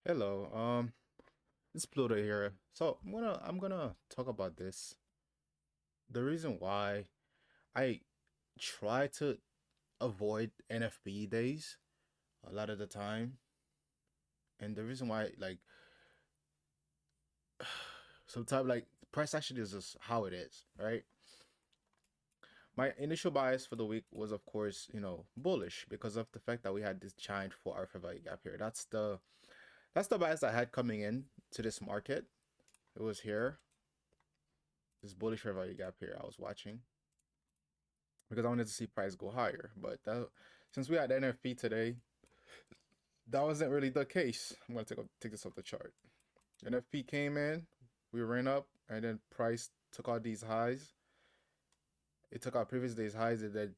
Hello, it's Pluto here. So I'm gonna talk about this. The reason why I try to avoid NFP days a lot of the time, and the reason why sometimes price action is just how it is, right? My initial bias for the week was of course, bullish because of the fact that we had this giant 4 hour fair value gap here. That's the bias I had coming in to this market. It was here, this bullish fair value gap here I was watching, because I wanted to see price go higher. But since we had NFP today, that wasn't really the case. I'm gonna take this off the chart. NFP came in, we ran up, and then price took out these highs. It took out previous day's highs, and then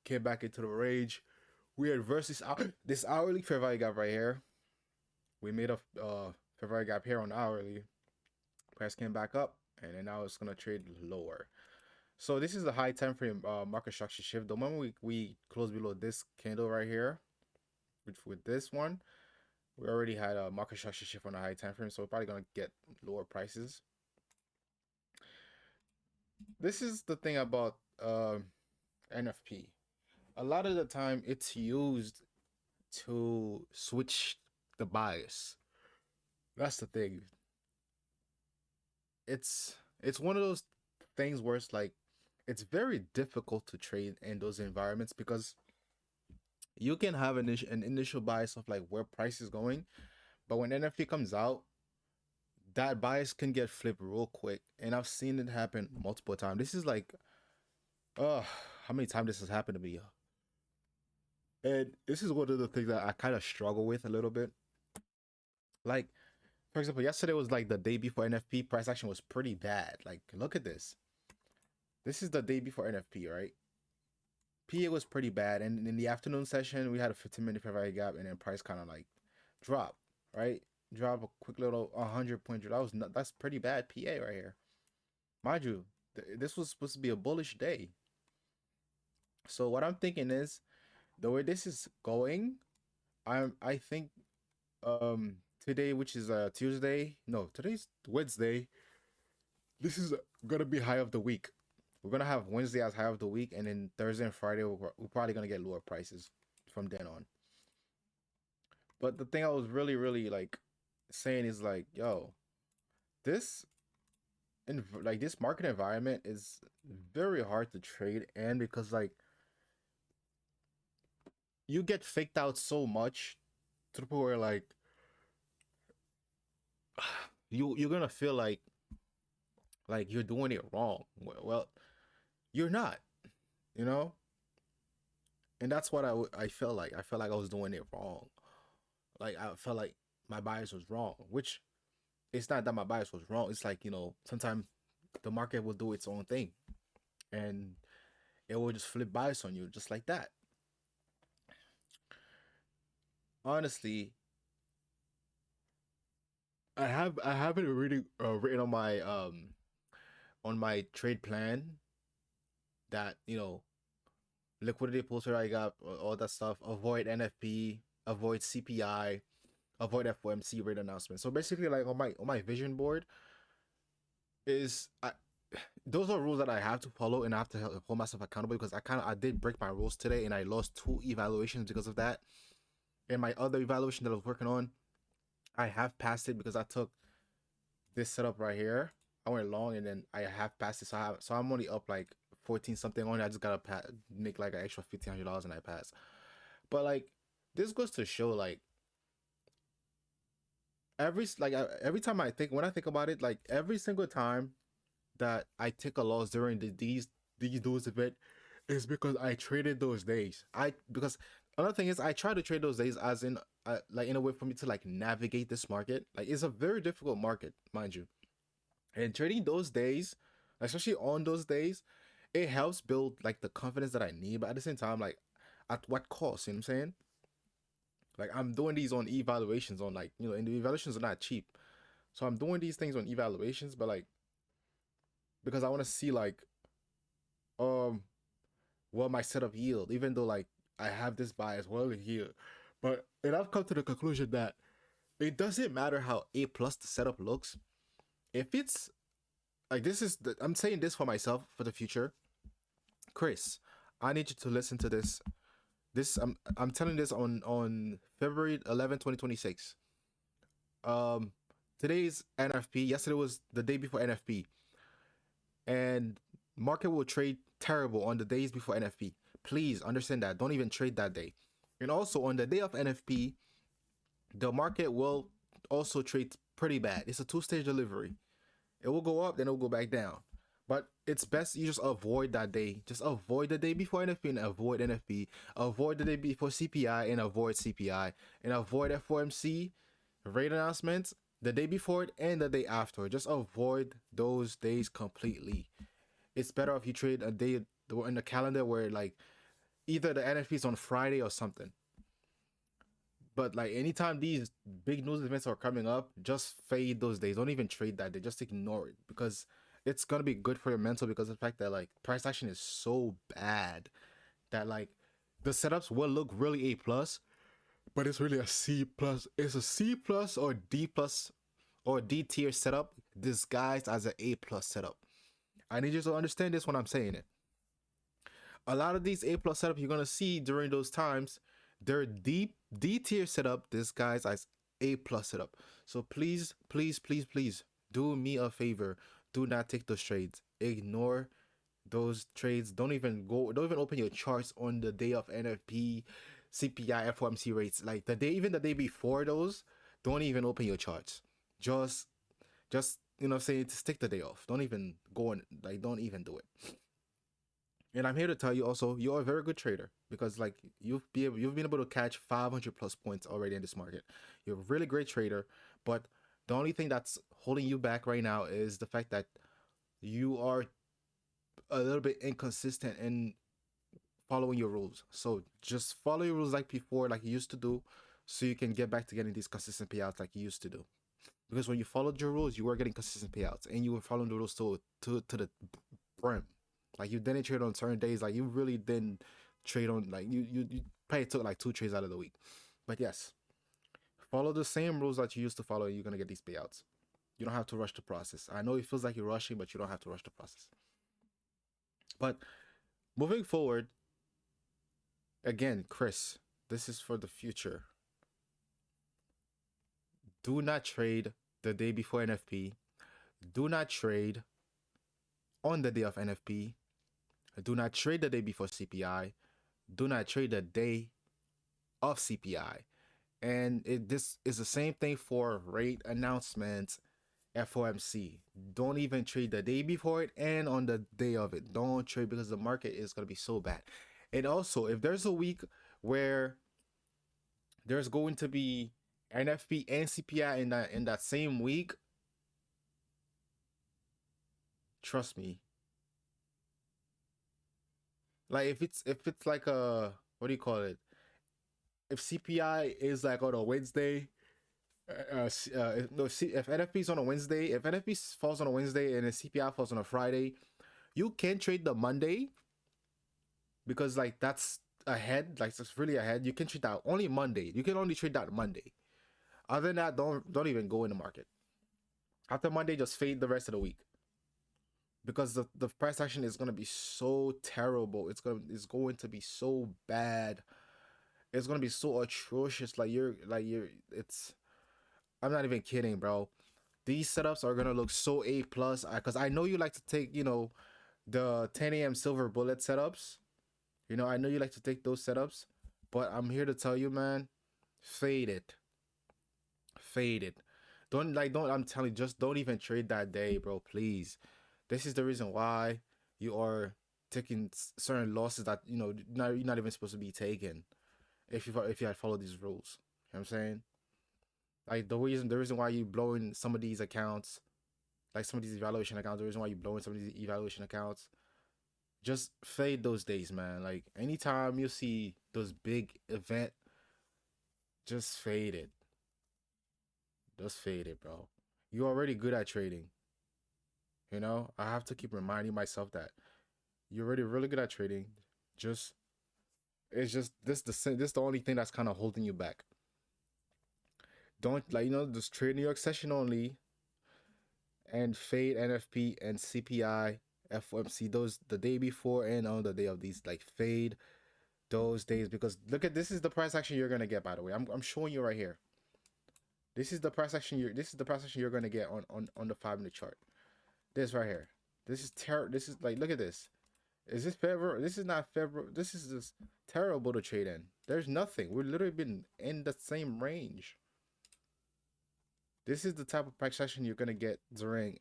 came back into the range. We reversed this hourly fair value gap right here. We made a fair value gap here on hourly. Price came back up, and then now it's gonna trade lower. So this is the high time frame market structure shift. The moment we close below this candle right here, with this one, we already had a market structure shift on a high time frame, so we're probably gonna get lower prices. This is the thing about NFP. A lot of the time, it's used to switch the bias. That's the thing. It's one of those things where it's very difficult to trade in those environments because you can have an initial bias of like where price is going, but when NFT comes out, that bias can get flipped real quick, and I've seen it happen multiple times. This is like, uh, how many times this has happened to me? And this is one of the things that I kind of struggle with a little bit. Like, for example, yesterday was like the day before NFP. Price action was pretty bad. Like, look at this. This is the day before NFP, right? PA was pretty bad, and in the afternoon session, we had a 15-minute fair value gap, and then price kind of like dropped, right? Drop a quick little 100 point drop. That's pretty bad PA right here. Mind you, this was supposed to be a bullish day. So what I'm thinking is, the way this is going, I think today, which is Tuesday, no, today's Wednesday. This is gonna be high of the week. We're gonna have Wednesday as high of the week, and then Thursday and Friday we're probably gonna get lower prices from then on. But the thing I was really like saying is like, yo, this this market environment is very hard to trade in because like you get faked out so much to the point where like you're gonna feel like you're doing it wrong. Well, you're not, you know, and that's what I felt like. I felt like I was doing it wrong. Like I felt like my bias was wrong, which it's not that my bias was wrong. It's like, sometimes the market will do its own thing, and it will just flip bias on you just like that. Honestly, I have it really written on my trade plan that liquidity poster I got, all that stuff. Avoid NFP, avoid CPI, avoid FOMC rate announcement. So basically, like on my vision board is those are rules that I have to follow, and I have to hold myself accountable because I did break my rules today, and I lost 2 evaluations because of that. And my other evaluation that I was working on, I have passed it because I took this setup right here. I went long, and then I have passed it. So I'm only up like 14 something on it. I just gotta make like an extra $1,500, and I pass. But like this goes to show like every time when I think about it, like every single time that I take a loss during those event is because I traded those days. I because another thing is I try to trade those days as in like in a way for me to like navigate this market. Like it's a very difficult market, mind you. And trading those days, especially on those days, it helps build like the confidence that I need. But at the same time, like at what cost? You know what I'm saying? Like I'm doing these on evaluations on like and the evaluations are not cheap. So I'm doing these things on evaluations, but like because I want to see like um what my setup yield, even though like I have this bias, well here. But and I've come to the conclusion that It doesn't matter how A plus the setup looks. If it's like this is the, I'm saying this for myself for the future. Chris, I need you to listen to this. This I'm telling this on February 11th, 2026. Um Today's NFP. Yesterday was the day before NFP. And market will trade terrible on the days before NFP. Please understand that. Don't even trade that day. And also on the day of NFP, the market will also trade pretty bad. It's a two-stage delivery. It will go up, then it will go back down. But it's best you just avoid that day. Just avoid the day before NFP and avoid NFP. Avoid the day before CPI and avoid CPI. And avoid FOMC rate announcements the day before it and the day after. Just avoid those days completely. It's better if you trade a day in the calendar where like either the NFP is on Friday or something. But like anytime these big news events are coming up, just fade those days. Don't even trade that day. Just ignore it because it's gonna be good for your mental because of the fact that like price action is so bad that like the setups will look really A plus, but it's really a C plus. It's a C plus or D plus or D tier setup disguised as an A plus setup. I need you to understand this when I'm saying it. A lot of these A plus setup you're gonna see during those times, they're D tier setup disguised as A plus setup. So please, please, please, please do me a favor. Do not take those trades. Ignore those trades. Don't even go. Don't even open your charts on the day of NFP, CPI, FOMC rates. Like the day, even the day before those. Don't even open your charts. Just, just saying to stick the day off. Don't even go on. Like don't even do it. And I'm here to tell you also, you're a very good trader because like you've been able to catch 500 plus points already in this market. You're a really great trader, but the only thing that's holding you back right now is the fact that you are a little bit inconsistent in following your rules. So just follow your rules like before, like you used to do, so you can get back to getting these consistent payouts like you used to do. Because when you followed your rules, you were getting consistent payouts, and you were following the rules to the brim. Like you didn't trade on certain days. Like you really didn't trade on like you probably took like two trades out of the week. But yes, follow the same rules that you used to follow. And you're gonna get these payouts. You don't have to rush the process. I know it feels like you're rushing, but you don't have to rush the process. But moving forward, again, Chris, this is for the future. Do not trade the day before NFP. Do not trade on the day of NFP. Do not trade the day before CPI. Do not trade the day of CPI. And this is the same thing for rate announcements, FOMC. Don't even trade the day before it and on the day of it. Don't trade because the market is going to be so bad. And also, if there's a week where there's going to be NFP and CPI in that same week, trust me. Like if it's like a what do you call it? If CPI is like on a Wednesday, no, if NFP is on a Wednesday, if NFP falls on a Wednesday and the CPI falls on a Friday, you can trade the Monday because like that's ahead, like it's really ahead. You can trade that only Monday. You can only trade that Monday. Other than that, don't even go in the market. After Monday, just fade the rest of the week because the price action is gonna be so terrible. It's going to be so bad. It's gonna be so atrocious. Like you're it's I'm not even kidding, bro. These setups are gonna look so A plus because I know you like to take the 10 a.m. silver bullet setups. I know you like to take those setups, but I'm here to tell you, man, fade it, fade it. Don't I'm telling you, just don't even trade that day, bro. Please. This is the reason why you are taking certain losses that you're not even supposed to be taking if you had followed these rules. You know what I'm saying? Like the reason why you blowing some of these accounts, like some of these evaluation accounts, the reason why you blowing some of these evaluation accounts, just fade those days, man. Like anytime you see those big event, just fade it. Just fade it, bro. You're already good at trading. I have to keep reminding myself that you're already really good at trading. Just it's just this the only thing that's kind of holding you back. Don't like just trade New York session only and fade NFP and CPI, FOMC those the day before and on the day of these, like fade those days, because look at this is the price action you're gonna get, by the way. I'm showing you right here. This is the price action you're gonna get on the 5 minute chart. This right here. This is like, look at this. Is this February? This is not February. This is just terrible to trade in. There's nothing. We've literally been in the same range. This is the type of price action you're gonna get during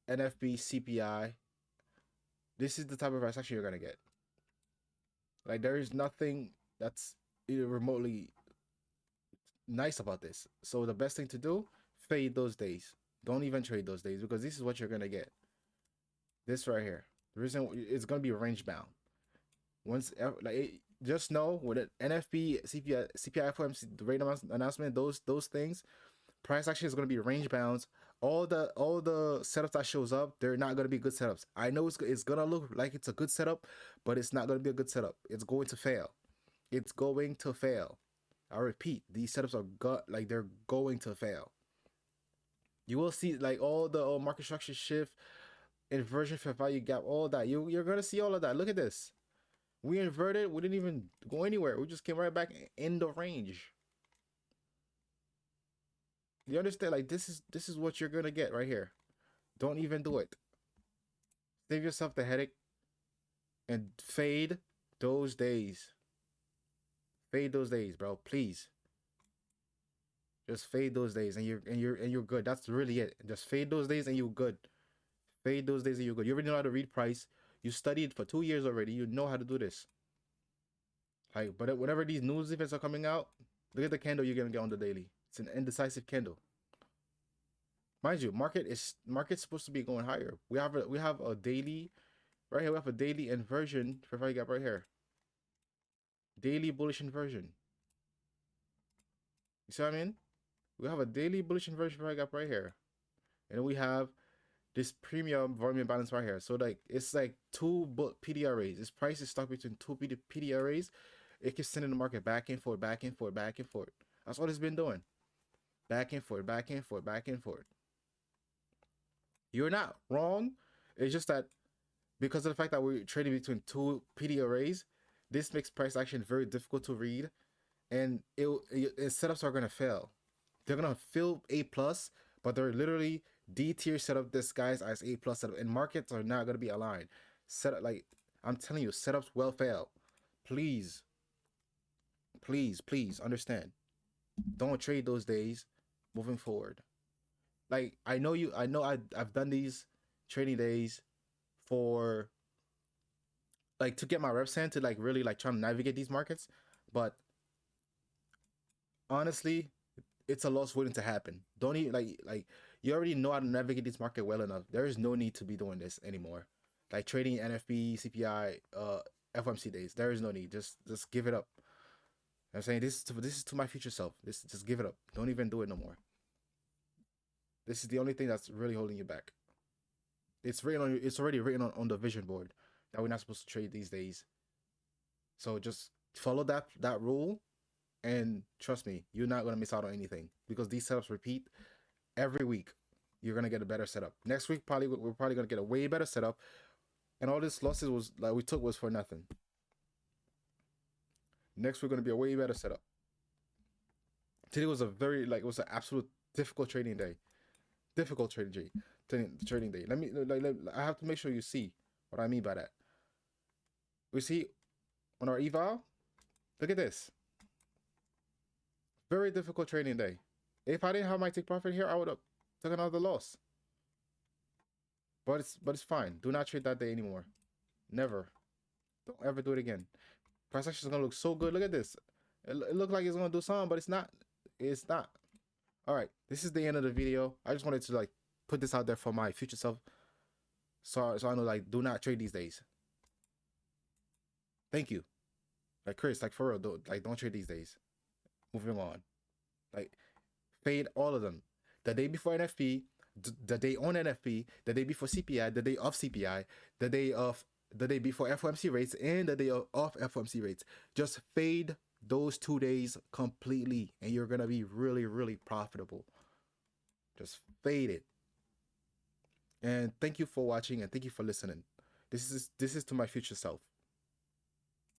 NFB CPI. This is the type of price action you're gonna get. Like, there is nothing that's even remotely nice about this. So the best thing to do, fade those days. Don't even trade those days, because this is what you're gonna get. This right here. The reason it's gonna be range bound. Once just know with an NFP, CPI, FOMC, the rate announcement, those things, price action is gonna be range bounds. All the setups that shows up, they're not gonna be good setups. I know it's gonna look like it's a good setup, but it's not gonna be a good setup. It's going to fail. It's going to fail. I repeat, these setups are they're going to fail. You will see like all the market structure shift, inversion, fair value gap, all that. You're gonna see all of that. Look at this. We inverted. We didn't even go anywhere. We just came right back in the range. You understand? Like, this is what you're gonna get right here. Don't even do it. Save yourself the headache and fade those days. Fade those days, bro. Please. Just fade those days and you're good. That's really it. Just fade those days and you're good. Fade those days and you're good. You already know how to read price. You studied for 2 years already. You know how to do this. Like, but whenever these news events are coming out, look at the candle you're gonna get on the daily. It's an indecisive candle. Mind you, market's supposed to be going higher. We have a daily right here. We have a daily inversion for value gap right here. Daily bullish inversion. You see what I mean? We have a daily bullish inversion for value gap right here, and then we have this premium volume imbalance right here. So like, it's like two PDRAs. This price is stuck between two PDRAs. It keeps sending the market back and forth, back and forth, back and forth. That's what it's been doing. Back and forth, back and forth, back and forth. You're not wrong. It's just that because of the fact that we're trading between two PD arrays, this makes price action very difficult to read, and setups are gonna fail. They're gonna feel A plus, but they're literally D tier setup disguised as A plus setup, and markets are not gonna be aligned. Setup, like, I'm telling you, setups will fail. Please, please understand. Don't trade those days moving forward. Like, I know I've done these trading days for like to get my reps in, to like really like trying to navigate these markets, but honestly, it's a loss waiting to happen. Don't even like you already know how to navigate this market well enough. There is no need to be doing this anymore. Like trading NFP, CPI, FOMC days. There is no need. Just give it up. I'm saying this is to my future self. Just give it up. Don't even do it no more. This is the only thing that's really holding you back. It's already written on the vision board that we're not supposed to trade these days. So just follow that rule, and trust me, you're not gonna miss out on anything, because these setups repeat every week. You're gonna get a better setup. Next week, we're probably gonna get a way better setup, and all this losses was like we took was for nothing. Next we're gonna be a way better setup. Today was it was an absolute difficult trading day. Difficult trading day. I have to make sure you see what I mean by that. We see on our eval, look at this. Very difficult trading day. If I didn't have my take profit here, I would have taken another loss. But it's fine. Do not trade that day anymore. Never. Don't ever do it again. Price action is gonna look so good. Look at this. It looked like it's gonna do something, but it's not. It's not. All right, this is the end of the video. I just wanted to like put this out there for my future self, so I know, like, do not trade these days. Thank you. Like, Chris, like, for real, don't trade these days. Moving on. Like, fade all of them. The day before NFP, the day on NFP, the day before CPI, the day of CPI, the day before FOMC rates, and the day of FOMC rates. Just fade those 2 days completely, and you're gonna be really, really profitable. Just fade it. And thank you for watching, and thank you for listening. This is to my future self.